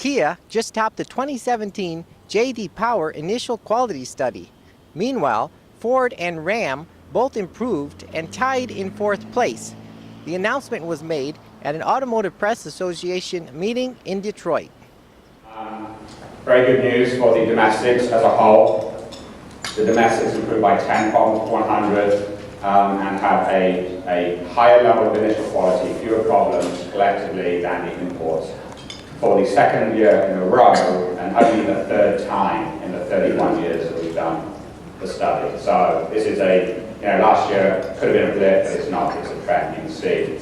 Kia just topped the 2017 J.D. Power Initial Quality Study. Meanwhile, Ford and Ram both improved and tied in fourth place. The announcement was made at an Automotive Press Association meeting in Detroit. Very good news for the domestics as a whole. The domestics improved by 10 problems per 100 and have a higher level of initial quality, fewer problems collectively than the imports. For the second year in a row, and only the third time in the 31 years that we've done the study. So this is last year could have been a blip, but it's not, it's a trend. You can see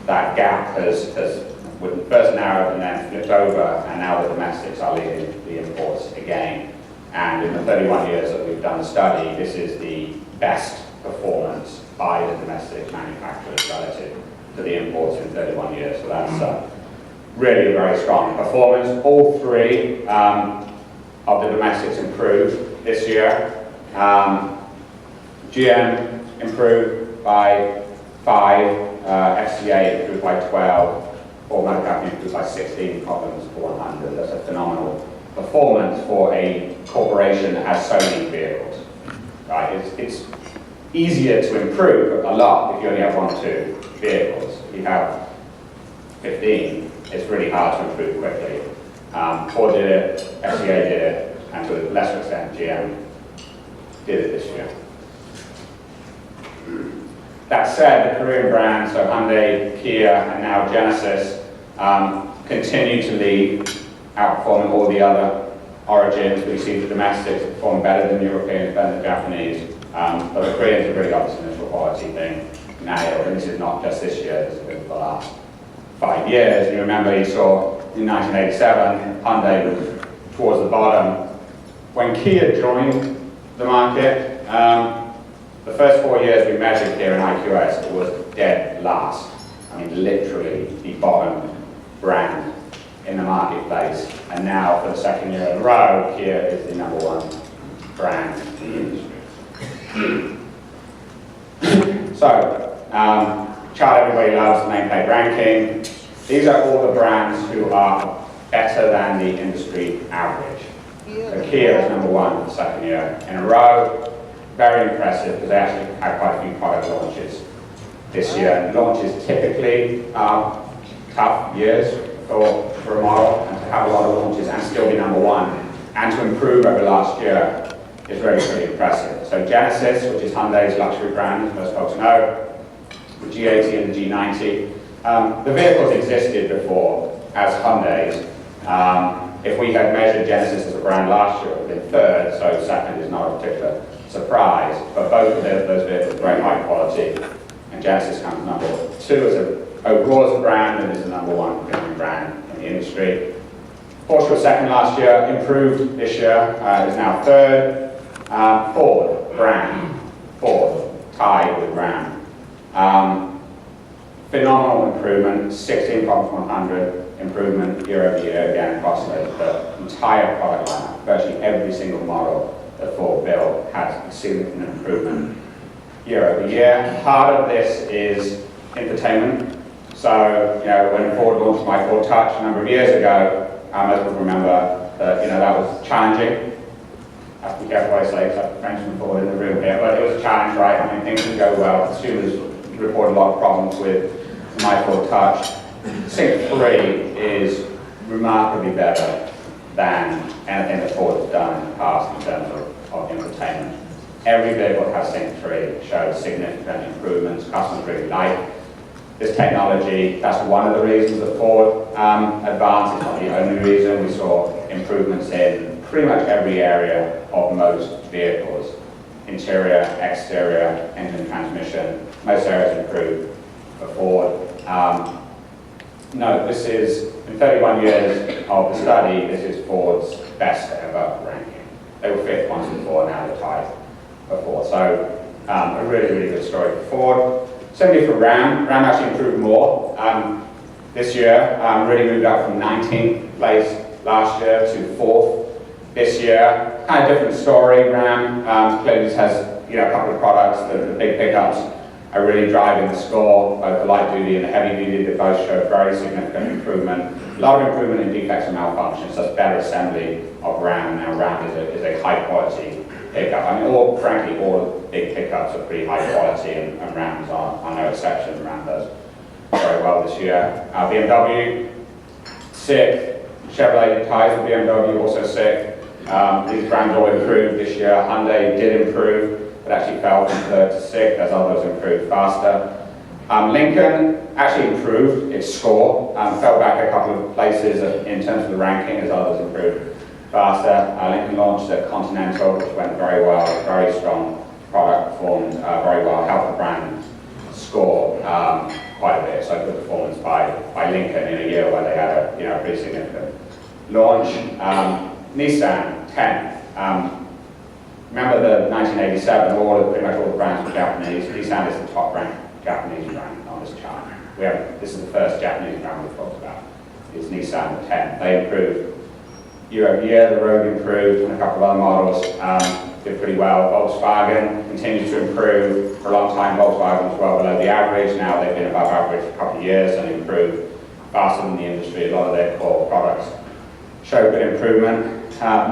that gap has first narrowed and then flipped over, and now the domestics are leading the imports again. And in the 31 years that we've done the study, this is the best performance by the domestic manufacturers relative to the imports in 31 years. So that's really very strong performance. All three of the domestics improved this year. GM improved by 5, FCA improved by 12, Ford Motor Company improved by 16 problems per 100. That's a phenomenal performance for a corporation that has so many vehicles. Right? It's easier to improve a lot if you only have 1 or 2 vehicles. If you have 15, it's really hard to improve quickly. Ford did it, FCA did it, and to a lesser extent, GM did it this year. That said, the Korean brands, so Hyundai, Kia, and now Genesis, continue to lead, outperforming all the other origins. We see the domestics perform better than Europeans, better than Japanese, but the Koreans have really got this initial quality thing nailed, and this is not just this year, this has been for the last 5 years. You remember you saw in 1987, Hyundai was towards the bottom. When Kia joined the market, the first 4 years we measured here in IQS, it was dead last. I mean, literally the bottom brand in the marketplace. And now, for the second year in a row, Kia is the #1 brand in the industry. So, chart everybody loves, nameplate ranking. These are all the brands who are better than the industry average. So Kia is #1 for the second year in a row. Very impressive, because they actually had quite a few product launches this year. And launches typically are tough years for a model, and to have a lot of launches and still be #1 and to improve over last year is really pretty impressive. So Genesis, which is Hyundai's luxury brand, as most folks know, the G80 and the G90. The vehicles existed before as Hyundai's. If we had measured Genesis as a brand last year, it would have been third, so second is not a particular surprise. But both of those vehicles are very high quality, and Genesis comes #2 as overall as a brand, and is the #1 premium brand in the industry. Porsche was second last year, improved this year, is now third. Ford, tied with Ram. Phenomenal improvement, 16 problems per 100 improvement year over year, again across the entire product lineup. Virtually every single model that Ford built has a significant improvement year over year. Part of this is infotainment. So, when Ford launched my Ford Touch a number of years ago, most people remember that, that was challenging. I have to be careful what I say, because I have French from Ford in the room here, but it was a challenge, right? I mean, things didn't go well. Consumers reported a lot of problems with my Ford Touch. Sync 3 is remarkably better than anything that Ford has done in the past in terms of infotainment. Every vehicle that has Sync 3 shows significant improvements. Customers really like this technology. That's one of the reasons that Ford advanced. It's not the only reason. We saw improvements in pretty much every area of most vehicles. Interior, exterior, engine, transmission. Most areas improved for Ford. No, this is, in 31 years of the study, this is Ford's best ever ranking. They were 5th once before, now they're tied for 4th. So, a really, really good story for Ford. Similarly for Ram. Ram actually improved more this year. Really moved up from 19th place last year to 4th this year. Kind of different story, Ram. Clearly this has a couple of products, the big pickups are really driving the score. Both the light duty and the heavy duty, they both show very significant improvement. A lot of improvement in defects and malfunctions, so better assembly of RAM. Now RAM is a high quality pickup. I mean, frankly, all big pickups are pretty high quality, and Rams are no exception. Ram does very well this year. BMW, sick. Chevrolet ties with BMW, also sick. These brands all improved this year. Hyundai did improve, but actually fell from 3rd to 6th as others improved faster. Lincoln actually improved its score, fell back a couple of places in terms of the ranking as others improved faster. Lincoln launched a Continental, which went very well, very strong product, performed very well, helped the brand score quite a bit. So good performance by Lincoln in a year where they had a pretty significant launch. Nissan 10. Remember the 1987, pretty much all the brands were Japanese. Nissan is the top ranked Japanese brand on this chart. This is the first Japanese brand we've talked about. It's Nissan 10. They improved year over year. The Rogue improved, and a couple of other models did pretty well. Volkswagen continues to improve. For a long time, Volkswagen was well below the average. Now they've been above average for a couple of years and improved faster than the industry. A lot of their core products show good improvement.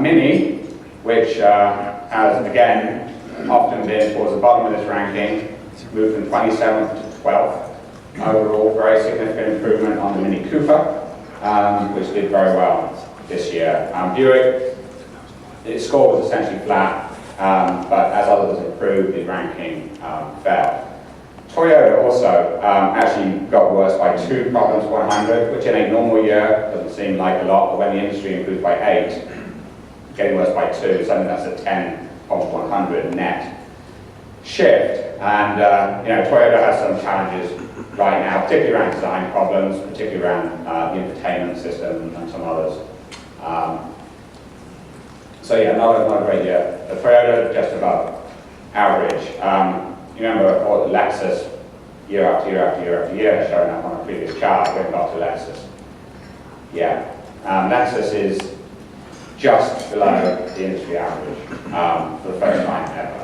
Mini, which has again often been towards the bottom of this ranking, moved from 27th to 12th. Overall, very significant improvement on the Mini Cooper, which did very well this year. Buick, its score was essentially flat, but as others improved, the ranking fell. Toyota also actually got worse by 2 problems 100, which in a normal year doesn't seem like a lot, but when the industry improves by 8, getting worse by 2, so I think that's a 10 problems 100 net shift. And Toyota has some challenges right now, particularly around design problems, particularly around the infotainment system and some others. So yeah, not a great year. The Toyota just above average. You remember all the Lexus year after year after year after year showing up on a previous chart. We haven't got to Lexus. Yeah, Lexus is just below the industry average for the first time ever.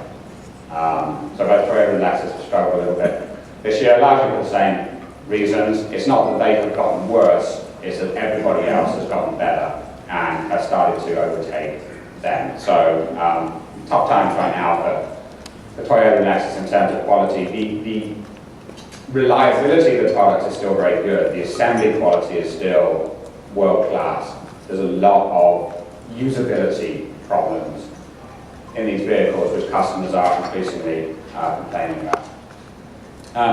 So both Toyota and Lexus have struggled a little bit this year, largely for the same reasons. It's not that they have gotten worse, it's that everybody else has gotten better and has started to overtake them. So tough times right now for Toyota and Lexus in terms of quality. The reliability of the products is still very good. The assembly quality is still world class. There's a lot of usability problems in these vehicles which customers are increasingly complaining about.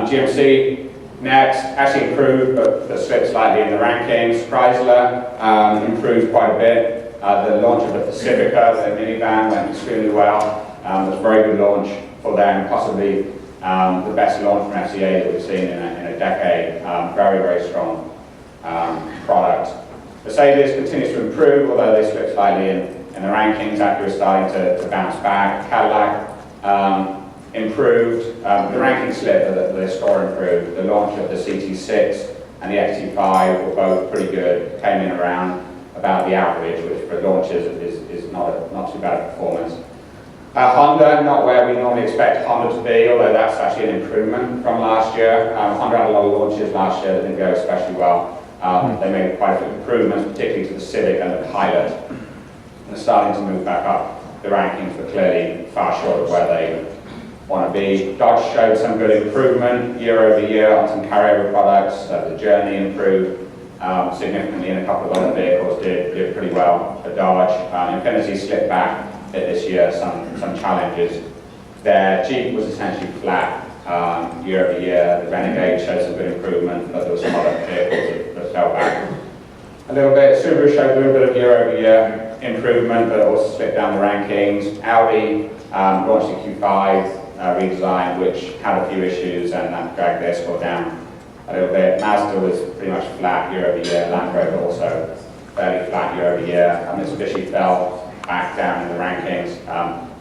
GMC next actually improved but slipped slightly in the rankings. Chrysler improved quite a bit. The launch of the Pacifica, the minivan, went extremely well. It was a very good launch for them, possibly the best launch from FCA that we've seen in a decade. Very, very strong product. Mercedes continues to improve, although they slipped slightly in the rankings. Acura is starting to bounce back. Cadillac improved. The ranking slipped, but the score improved. The launch of the CT6 and the XT5 were both pretty good, came in around about the average, which for launches is not too bad a performance. Honda, not where we normally expect Honda to be, although that's actually an improvement from last year. Honda had a lot of launches last year that didn't go especially well. They made quite a few improvements, particularly to the Civic and the Pilot. And they're starting to move back up the rankings, but clearly far short of where they want to be. Dodge showed some good improvement year over year on some carryover products. The Journey improved significantly, and a couple of other vehicles did pretty well for Dodge. Infiniti slipped back a bit this year, some challenges there. Jeep was essentially flat year over year. The Renegade showed some good improvement, but there were some other vehicles that fell back a little bit. Subaru showed a little bit of year over year improvement, but also slipped down the rankings. Audi launched the Q5 redesign, which had a few issues, and that dragged their score down a little bit. Mazda was pretty much flat year over year. Land Rover also fairly flat year over year. Mitsubishi fell back down in the rankings.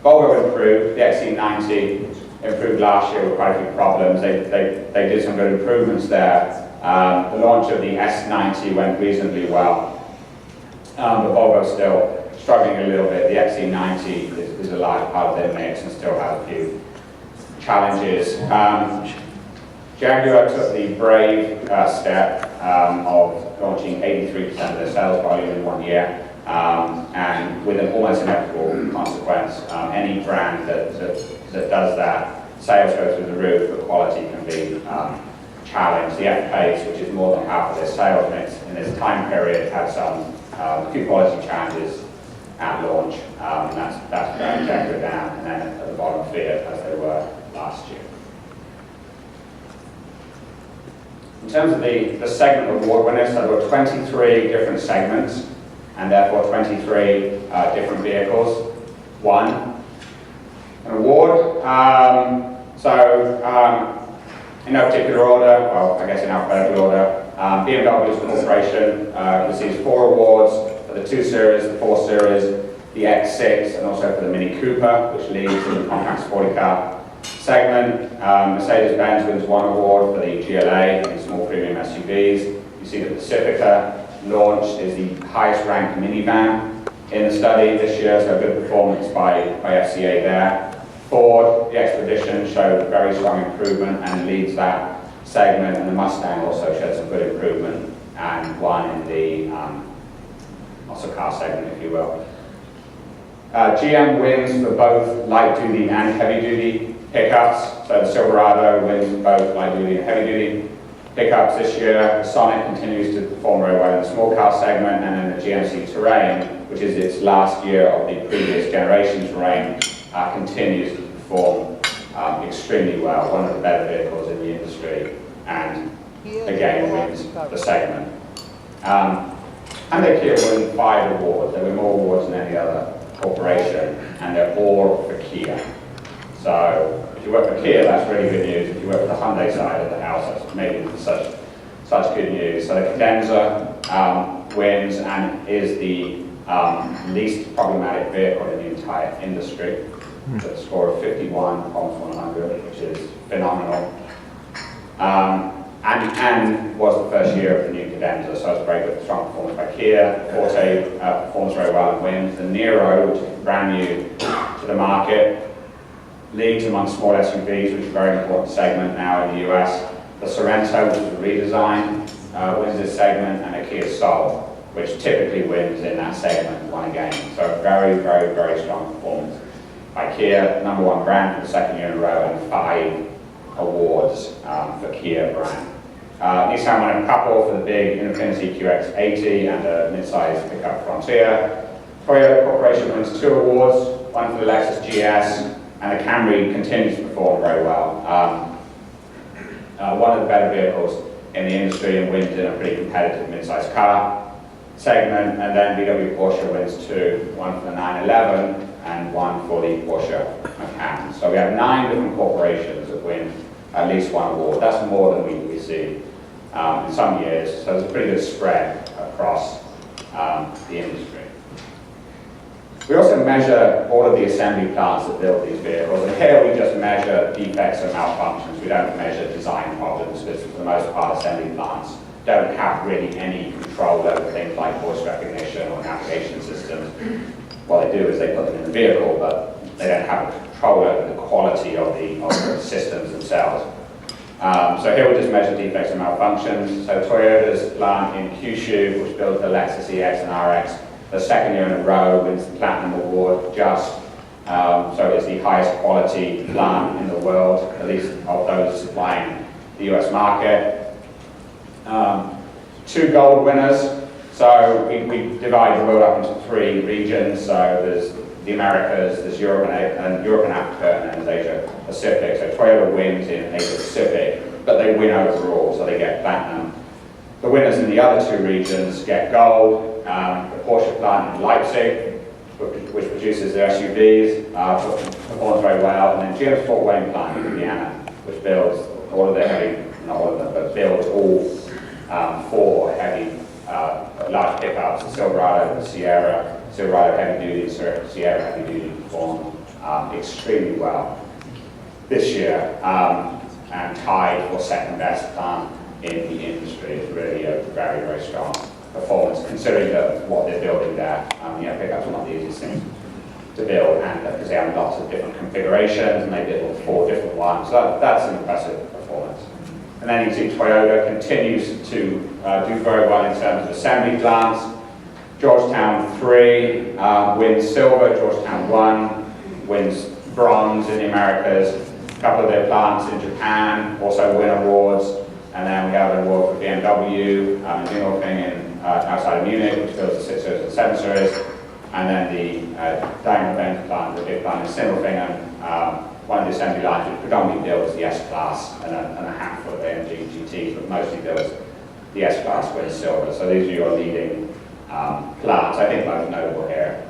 Volvo improved. The XC90 improved last year with quite a few problems. They did some good improvements there. The launch of the S90 went reasonably well, but Volvo's still struggling a little bit. The XC90 is a large part of their mix and still has a few challenges. Jaguar took the brave step of launching 83% of their sales volume in 1 year, and with an almost inevitable consequence, any brand that does that, sales go through the roof, but quality can be challenged. The F-Pace, which is more than half of their sales mix in this time period, had a few quality challenges at launch, and that's dragged Jaguar down, and then at the bottom Fiat as they were last year. In terms of the segment award winners, so there were 23 different segments, and therefore 23 different vehicles won an award. In no particular order, well, I guess in alphabetical order, BMW Corporation receives 4 awards for the 2 Series, the 4 Series, the X6, and also for the Mini Cooper, which leads in the compact sporty car segment. Mercedes-Benz wins 1 award for the GLA in small premium SUVs. You see the Pacifica launched is the highest ranked minivan in the study this year, so good performance by FCA there. Ford, the Expedition showed very strong improvement and leads that segment, and the Mustang also showed some good improvement and won in the muscle car segment, if you will. GM wins for both light-duty and heavy-duty pickups. So the Silverado wins both light-duty and heavy-duty pickups this year. Sonic continues to perform very well in the small car segment, and then the GMC Terrain, which is its last year of the previous generation Terrain, continues to perform extremely well. One of the better vehicles in the industry, and again wins the segment. And Kia won 5 awards. There were more awards than any other corporation, and they're all for Kia. So if you work for Kia, that's really good news. If you work for the Hyundai side of the house, that's maybe such good news. So the Cadenza wins and is the least problematic vehicle in the entire industry. With a score of 51 upon 100, which is phenomenal. And was the first year of the new Cadenza, so it's a very good, strong performance by Kia. Forte performs very well and wins. The Nero, which is brand new to the market, leads among small SUVs, which is a very important segment now in the US. The Sorento, which is a redesign, wins this segment, and a Kia Soul, which typically wins in that segment, won again. So very, very, very strong performance by Kia, #1 brand for the 2nd year in a row, and 5 awards for Kia brand. Nissan won a couple for the big Infiniti QX80 and a mid-size pickup Frontier. Toyota Corporation wins 2 awards, one for the Lexus GS, and the Camry continues to perform very well. One of the better vehicles in the industry and wins in a pretty competitive mid-size car segment. And then VW Porsche wins 2, one for the 911 and one for the Porsche Macan. So we have 9 different corporations that win at least 1 award. That's more than we see in some years. So there's a pretty good spread across the industry. We also measure all of the assembly plants that build these vehicles, and here we just measure defects and malfunctions. We don't measure design problems, because for the most part assembly plants don't have really any control over things like voice recognition or navigation systems. What they do is they put them in the vehicle, but they don't have control over the quality of the systems themselves. So here we just measure defects and malfunctions. So Toyota's plant in Kyushu, which builds the Lexus EX and RX, the 2nd year in a row wins the Platinum Award, so it's the highest quality plant in the world, at least of those supplying the US market. 2 gold winners. So we divide the world up into 3 regions. So there's the Americas, there's Europe and Africa, and then there's Asia Pacific. So Toyota wins in Asia Pacific, but they win overall, so they get platinum. The winners in the other 2 regions get gold. The Porsche plant in Leipzig, which produces their SUVs, performs very well. And then GM's Fort Wayne plant in Indiana, which builds all of their heavy, not all of them, but builds all 4 heavy large pickups: the Silverado, the Sierra, Silverado heavy duty, Sierra heavy duty performed extremely well this year, and tied for 2nd best plant in the industry. It's really a very, very strong performance, considering what they're building there. Pickups are not the easiest thing to build, and because they have lots of different configurations, and they build 4 different ones. So that's an impressive performance. And then you see Toyota continues to do very well in terms of assembly plants. Georgetown 3 wins silver, Georgetown 1 wins bronze in the Americas. A couple of their plants in Japan also win awards. And then we have an award for BMW in Dingolfing outside of Munich, which builds the 6 Series and 7 Series. And then the Daimler-Benz plant, the big plant in Sindelfingen, one of the assembly lines which predominantly builds the S-Class and a handful of AMG GTs, but mostly builds the S-Class with silver. So these are your leading plants, I think most notable here.